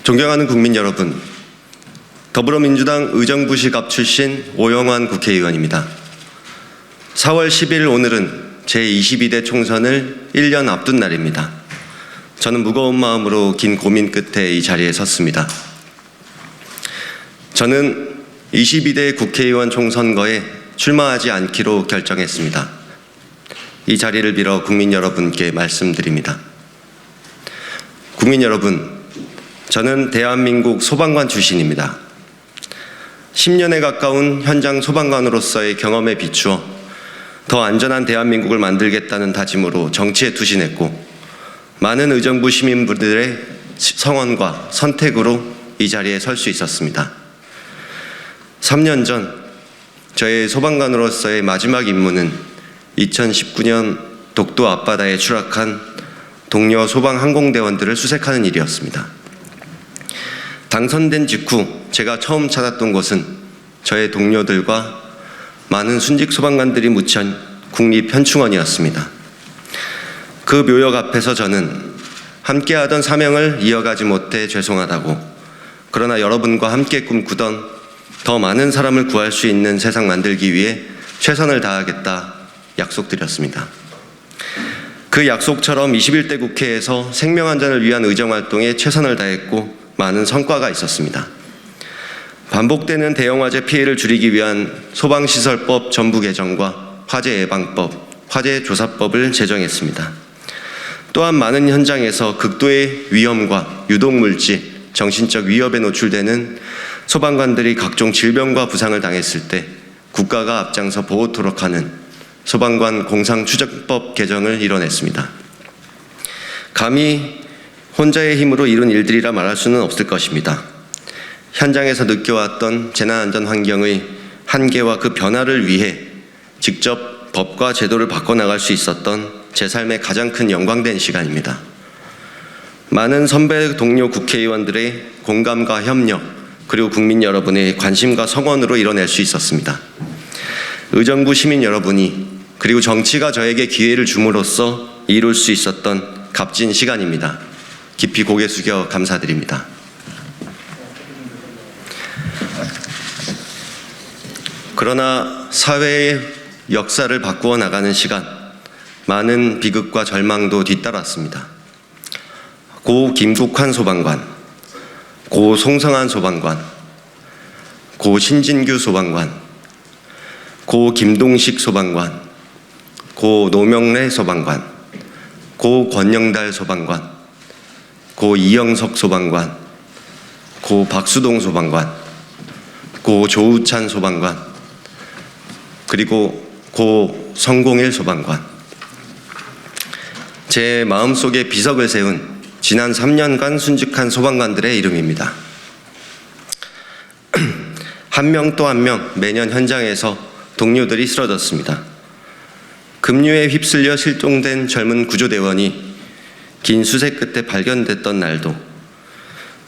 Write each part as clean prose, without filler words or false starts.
존경하는 국민 여러분, 더불어민주당 의정부시 갑 출신 오영환 국회의원입니다. 4월 10일 오늘은 제22대 총선을 1년 앞둔 날입니다. 저는 무거운 마음으로 긴 고민 끝에 이 자리에 섰습니다. 저는 22대 국회의원 총선거에 출마하지 않기로 결정했습니다. 이 자리를 빌어 국민 여러분께 말씀드립니다. 국민 여러분, 저는 대한민국 소방관 출신입니다. 10년에 가까운 현장 소방관으로서의 경험에 비추어 더 안전한 대한민국을 만들겠다는 다짐으로 정치에 투신했고, 많은 의정부 시민분들의 성원과 선택으로 이 자리에 설 수 있었습니다. 3년 전 저의 소방관으로서의 마지막 임무는 2019년 독도 앞바다에 추락한 동료 소방항공대원들을 수색하는 일이었습니다. 당선된 직후 제가 처음 찾았던 곳은 저의 동료들과 많은 순직 소방관들이 묻힌 국립현충원이었습니다. 그 묘역 앞에서 저는 함께하던 사명을 이어가지 못해 죄송하다고, 그러나 여러분과 함께 꿈꾸던 더 많은 사람을 구할 수 있는 세상 만들기 위해 최선을 다하겠다 약속드렸습니다. 그 약속처럼 21대 국회에서 생명안전을 위한 의정활동에 최선을 다했고 많은 성과가 있었습니다. 반복되는 대형화재 피해를 줄이기 위한 소방시설법 전부 개정과 화재예방법, 화재조사법을 제정했습니다. 또한 많은 현장에서 극도의 위험과 유독물질, 정신적 위협에 노출되는 소방관들이 각종 질병과 부상을 당했을 때 국가가 앞장서 보호토록 하는 소방관 공상추적법 개정을 이뤄냈습니다. 감히 혼자의 힘으로 이룬 일들이라 말할 수는 없을 것입니다. 현장에서 느껴왔던 재난안전 환경의 한계와 그 변화를 위해 직접 법과 제도를 바꿔나갈 수 있었던 제 삶의 가장 큰 영광된 시간입니다. 많은 선배 동료 국회의원들의 공감과 협력, 그리고 국민 여러분의 관심과 성원으로 이뤄낼 수 있었습니다. 의정부 시민 여러분이, 그리고 정치가 저에게 기회를 줌으로써 이룰 수 있었던 값진 시간입니다. 깊이 고개 숙여 감사드립니다. 그러나 사회의 역사를 바꾸어 나가는 시간, 많은 비극과 절망도 뒤따랐습니다. 고 김국환 소방관, 고 송성한 소방관, 고 신진규 소방관, 고 김동식 소방관, 고 노명래 소방관, 고 권영달 소방관, 고 이영석 소방관, 고 박수동 소방관, 고 조우찬 소방관, 그리고 고 성공일 소방관. 제 마음속에 비석을 세운 지난 3년간 순직한 소방관들의 이름입니다. 한 명 또 한 명 매년 현장에서 동료들이 쓰러졌습니다. 급류에 휩쓸려 실종된 젊은 구조대원이 긴 수색 끝에 발견됐던 날도,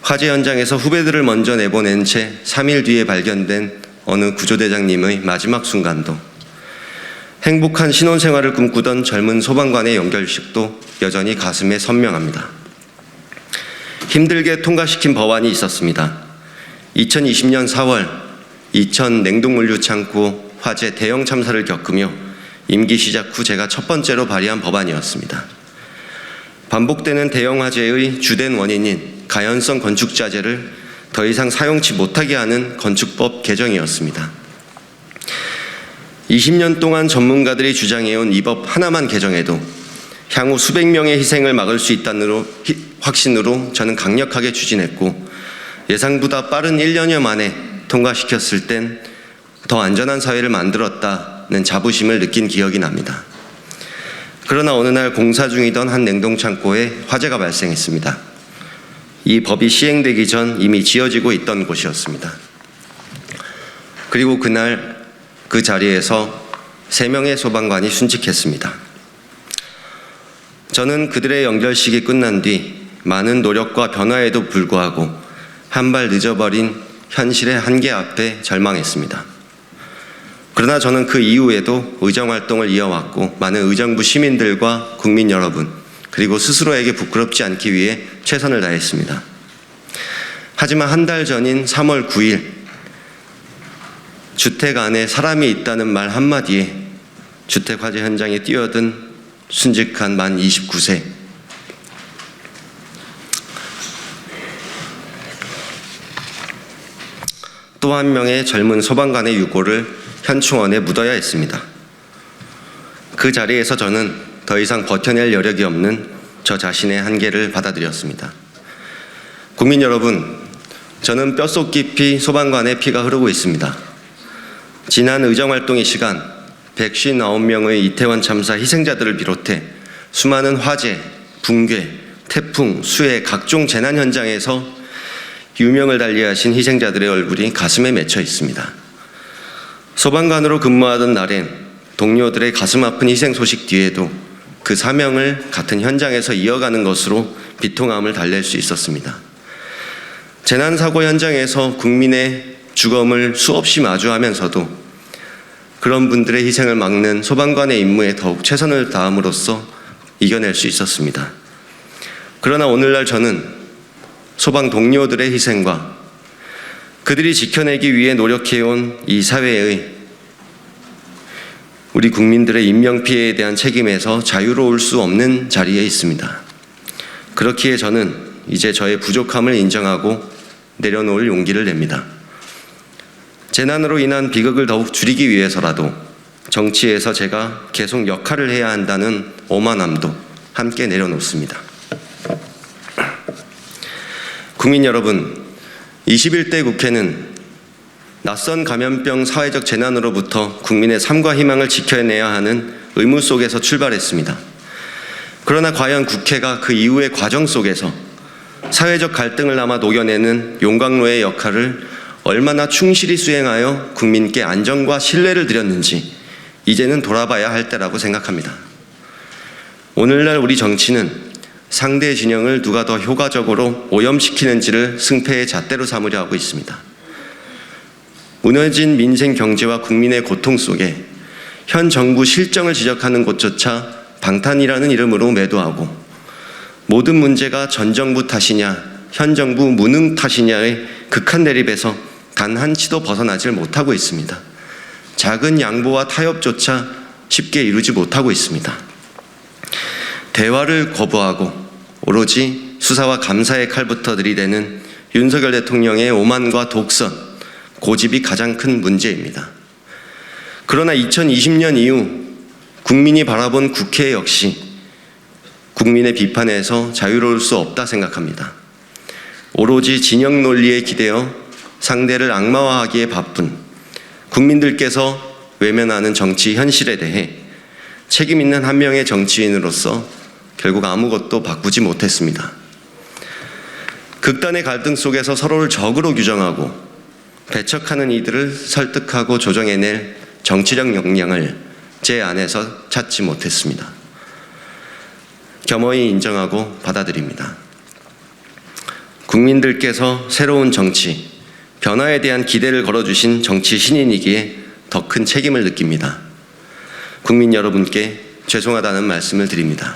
화재 현장에서 후배들을 먼저 내보낸 채 3일 뒤에 발견된 어느 구조대장님의 마지막 순간도, 행복한 신혼생활을 꿈꾸던 젊은 소방관의 연결식도 여전히 가슴에 선명합니다. 힘들게 통과시킨 법안이 있었습니다. 2020년 4월 이천 냉동물류 창고 화재 대형 참사를 겪으며 임기 시작 후 제가 첫 번째로 발의한 법안이었습니다. 반복되는 대형 화재의 주된 원인인 가연성 건축자재를 더 이상 사용치 못하게 하는 건축법 개정이었습니다. 20년 동안 전문가들이 주장해온 이 법 하나만 개정해도 향후 수백 명의 희생을 막을 수 있다는 확신으로 저는 강력하게 추진했고, 예상보다 빠른 1년여 만에 통과시켰을 땐 더 안전한 사회를 만들었다는 자부심을 느낀 기억이 납니다. 그러나 어느 날 공사 중이던 한 냉동창고에 화재가 발생했습니다. 이 법이 시행되기 전 이미 지어지고 있던 곳이었습니다. 그리고 그날 그 자리에서 3명의 소방관이 순직했습니다. 저는 그들의 연결식이 끝난 뒤 많은 노력과 변화에도 불구하고 한 발 늦어버린 현실의 한계 앞에 절망했습니다. 그러나 저는 그 이후에도 의정활동을 이어왔고, 많은 의정부 시민들과 국민 여러분, 그리고 스스로에게 부끄럽지 않기 위해 최선을 다했습니다. 하지만 한 달 전인 3월 9일 주택 안에 사람이 있다는 말 한마디에 주택 화재 현장에 뛰어든 순직한 만 29세 또 한 명의 젊은 소방관의 유고를 현충원에 묻어야 했습니다. 그 자리에서 저는 더 이상 버텨낼 여력이 없는 저 자신의 한계를 받아들였습니다. 국민 여러분, 저는 뼛속 깊이 소방관의 피가 흐르고 있습니다. 지난 의정활동의 시간 159명의 이태원 참사 희생자들을 비롯해 수많은 화재, 붕괴, 태풍, 수해 각종 재난 현장에서 유명을 달리하신 희생자들의 얼굴이 가슴에 맺혀 있습니다. 소방관으로 근무하던 날엔 동료들의 가슴 아픈 희생 소식 뒤에도 그 사명을 같은 현장에서 이어가는 것으로 비통함을 달랠 수 있었습니다. 재난사고 현장에서 국민의 죽음을 수없이 마주하면서도 그런 분들의 희생을 막는 소방관의 임무에 더욱 최선을 다함으로써 이겨낼 수 있었습니다. 그러나 오늘날 저는 소방 동료들의 희생과 그들이 지켜내기 위해 노력해온 이 사회의 우리 국민들의 인명피해에 대한 책임에서 자유로울 수 없는 자리에 있습니다. 그렇기에 저는 이제 저의 부족함을 인정하고 내려놓을 용기를 냅니다. 재난으로 인한 비극을 더욱 줄이기 위해서라도 정치에서 제가 계속 역할을 해야 한다는 오만함도 함께 내려놓습니다. 국민 여러분, 21대 국회는 낯선 감염병 사회적 재난으로부터 국민의 삶과 희망을 지켜내야 하는 의무 속에서 출발했습니다. 그러나 과연 국회가 그 이후의 과정 속에서 사회적 갈등을 남아 녹여내는 용광로의 역할을 얼마나 충실히 수행하여 국민께 안정과 신뢰를 드렸는지 이제는 돌아봐야 할 때라고 생각합니다. 오늘날 우리 정치는 상대 진영을 누가 더 효과적으로 오염시키는지를 승패의 잣대로 삼으려 하고 있습니다. 무너진 민생 경제와 국민의 고통 속에 현 정부 실정을 지적하는 곳조차 방탄이라는 이름으로 매도하고 모든 문제가 전 정부 탓이냐 현 정부 무능 탓이냐의 극한 대립에서 단 한치도 벗어나질 못하고 있습니다. 작은 양보와 타협조차 쉽게 이루지 못하고 있습니다. 대화를 거부하고 오로지 수사와 감사의 칼부터 들이대는 윤석열 대통령의 오만과 독선, 고집이 가장 큰 문제입니다. 그러나 2020년 이후 국민이 바라본 국회 역시 국민의 비판에서 자유로울 수 없다 생각합니다. 오로지 진영 논리에 기대어 상대를 악마화하기에 바쁜 국민들께서 외면하는 정치 현실에 대해 책임 있는 한 명의 정치인으로서 결국 아무것도 바꾸지 못했습니다. 극단의 갈등 속에서 서로를 적으로 규정하고 배척하는 이들을 설득하고 조정해낼 정치적 역량을 제 안에서 찾지 못했습니다. 겸허히 인정하고 받아들입니다. 국민들께서 새로운 정치, 변화에 대한 기대를 걸어주신 정치 신인이기에 더 큰 책임을 느낍니다. 국민 여러분께 죄송하다는 말씀을 드립니다.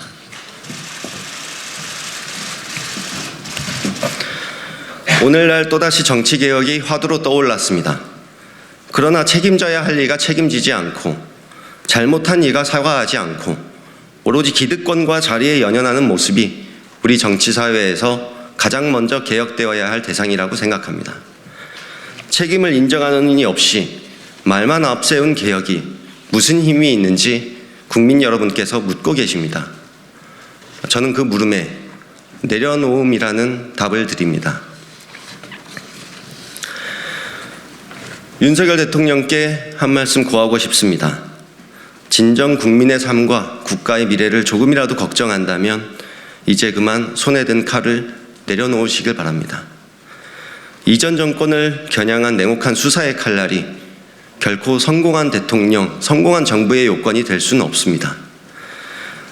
오늘날 또다시 정치개혁이 화두로 떠올랐습니다. 그러나 책임져야 할 이가 책임지지 않고 잘못한 이가 사과하지 않고 오로지 기득권과 자리에 연연하는 모습이 우리 정치사회에서 가장 먼저 개혁되어야 할 대상이라고 생각합니다. 책임을 인정하는 이니 없이 말만 앞세운 개혁이 무슨 힘이 있는지 국민 여러분께서 묻고 계십니다. 저는 그 물음에 내려놓음이라는 답을 드립니다. 윤석열 대통령께 한 말씀 구하고 싶습니다. 진정 국민의 삶과 국가의 미래를 조금이라도 걱정한다면 이제 그만 손에 든 칼을 내려놓으시길 바랍니다. 이전 정권을 겨냥한 냉혹한 수사의 칼날이 결코 성공한 대통령, 성공한 정부의 요건이 될 수는 없습니다.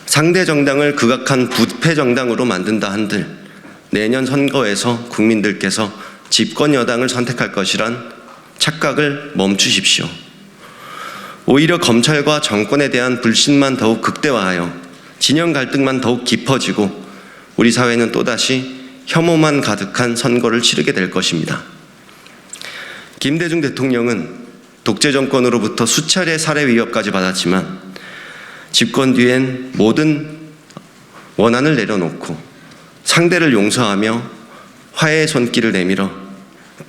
상대 정당을 극악한 부패 정당으로 만든다 한들 내년 선거에서 국민들께서 집권 여당을 선택할 것이란 착각을 멈추십시오. 오히려 검찰과 정권에 대한 불신만 더욱 극대화하여 진영 갈등만 더욱 깊어지고 우리 사회는 또다시 혐오만 가득한 선거를 치르게 될 것입니다. 김대중 대통령은 독재 정권으로부터 수차례 살해 위협까지 받았지만 집권 뒤엔 모든 원한을 내려놓고 상대를 용서하며 화해의 손길을 내밀어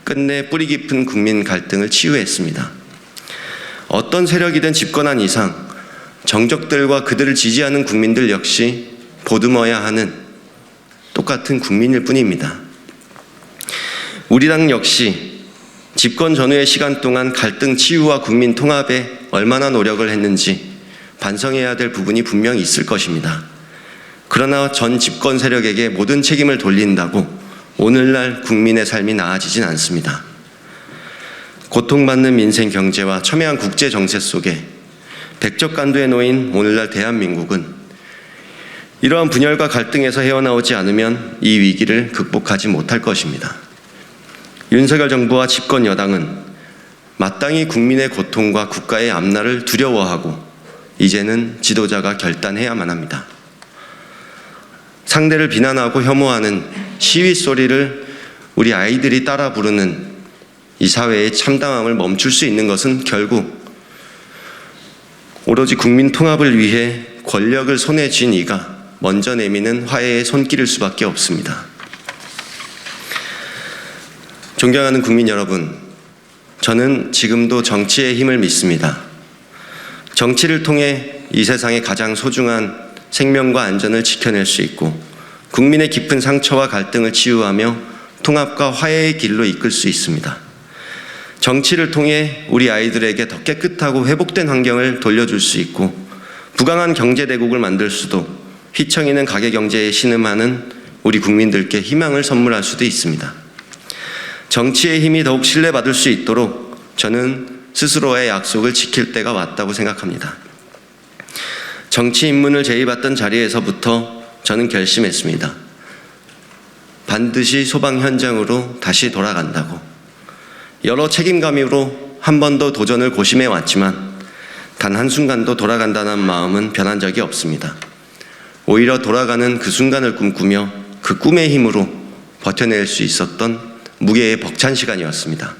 끝내 뿌리 깊은 국민 갈등을 치유했습니다. 어떤 세력이든 집권한 이상 정적들과 그들을 지지하는 국민들 역시 보듬어야 하는 똑같은 국민일 뿐입니다. 우리 당 역시 집권 전후의 시간 동안 갈등 치유와 국민 통합에 얼마나 노력을 했는지 반성해야 될 부분이 분명히 있을 것입니다. 그러나 전 집권 세력에게 모든 책임을 돌린다고 오늘날 국민의 삶이 나아지진 않습니다. 고통받는 민생 경제와 첨예한 국제 정세 속에 백적간두에 놓인 오늘날 대한민국은 이러한 분열과 갈등에서 헤어나오지 않으면 이 위기를 극복하지 못할 것입니다. 윤석열 정부와 집권 여당은 마땅히 국민의 고통과 국가의 앞날을 두려워하고 이제는 지도자가 결단해야만 합니다. 상대를 비난하고 혐오하는 시위 소리를 우리 아이들이 따라 부르는 이 사회의 참담함을 멈출 수 있는 것은 결국 오로지 국민 통합을 위해 권력을 손에 쥔 이가 먼저 내미는 화해의 손길일 수밖에 없습니다. 존경하는 국민 여러분, 저는 지금도 정치의 힘을 믿습니다. 정치를 통해 이 세상의 가장 소중한 생명과 안전을 지켜낼 수 있고 국민의 깊은 상처와 갈등을 치유하며 통합과 화해의 길로 이끌 수 있습니다. 정치를 통해 우리 아이들에게 더 깨끗하고 회복된 환경을 돌려줄 수 있고 부강한 경제대국을 만들 수도 휘청이는 가계경제에 신음하는 우리 국민들께 희망을 선물할 수도 있습니다. 정치의 힘이 더욱 신뢰받을 수 있도록 저는 스스로의 약속을 지킬 때가 왔다고 생각합니다. 정치 입문을 제의받던 자리에서부터 저는 결심했습니다. 반드시 소방 현장으로 다시 돌아간다고. 여러 책임감으로 한 번도 도전을 고심해 왔지만 단 한순간도 돌아간다는 마음은 변한 적이 없습니다. 오히려 돌아가는 그 순간을 꿈꾸며 그 꿈의 힘으로 버텨낼 수 있었던 무게의 벅찬 시간이었습니다.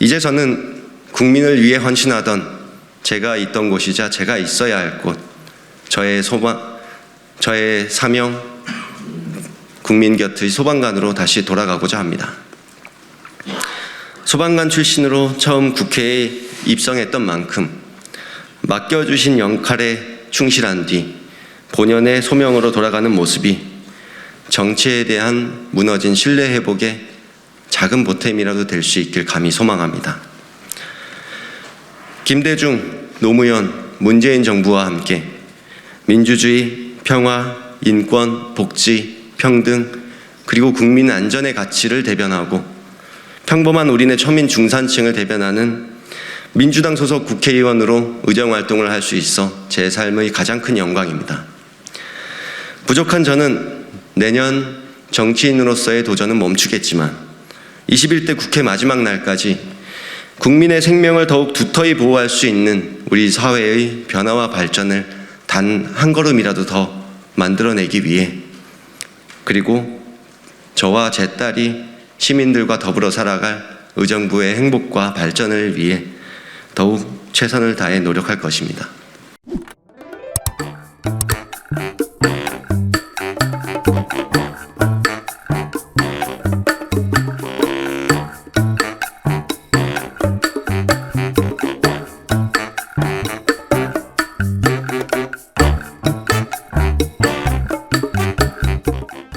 이제 저는 국민을 위해 헌신하던 제가 있던 곳이자 제가 있어야 할 곳, 저의 사명, 국민 곁의 소방관으로 다시 돌아가고자 합니다. 소방관 출신으로 처음 국회에 입성했던 만큼 맡겨주신 역할에 충실한 뒤 본연의 소명으로 돌아가는 모습이 정치에 대한 무너진 신뢰 회복에 작은 보탬이라도 될 수 있길 감히 소망합니다. 김대중, 노무현, 문재인 정부와 함께 민주주의, 평화, 인권, 복지, 평등, 그리고 국민 안전의 가치를 대변하고 평범한 우리네 서민 중산층을 대변하는 민주당 소속 국회의원으로 의정활동을 할 수 있어 제 삶의 가장 큰 영광입니다. 부족한 저는 내년 정치인으로서의 도전은 멈추겠지만 21대 국회 마지막 날까지 국민의 생명을 더욱 두터이 보호할 수 있는 우리 사회의 변화와 발전을 단 한 걸음이라도 더 만들어내기 위해 그리고 저와 제 딸이 시민들과 더불어 살아갈 의정부의 행복과 발전을 위해 더욱 최선을 다해 노력할 것입니다.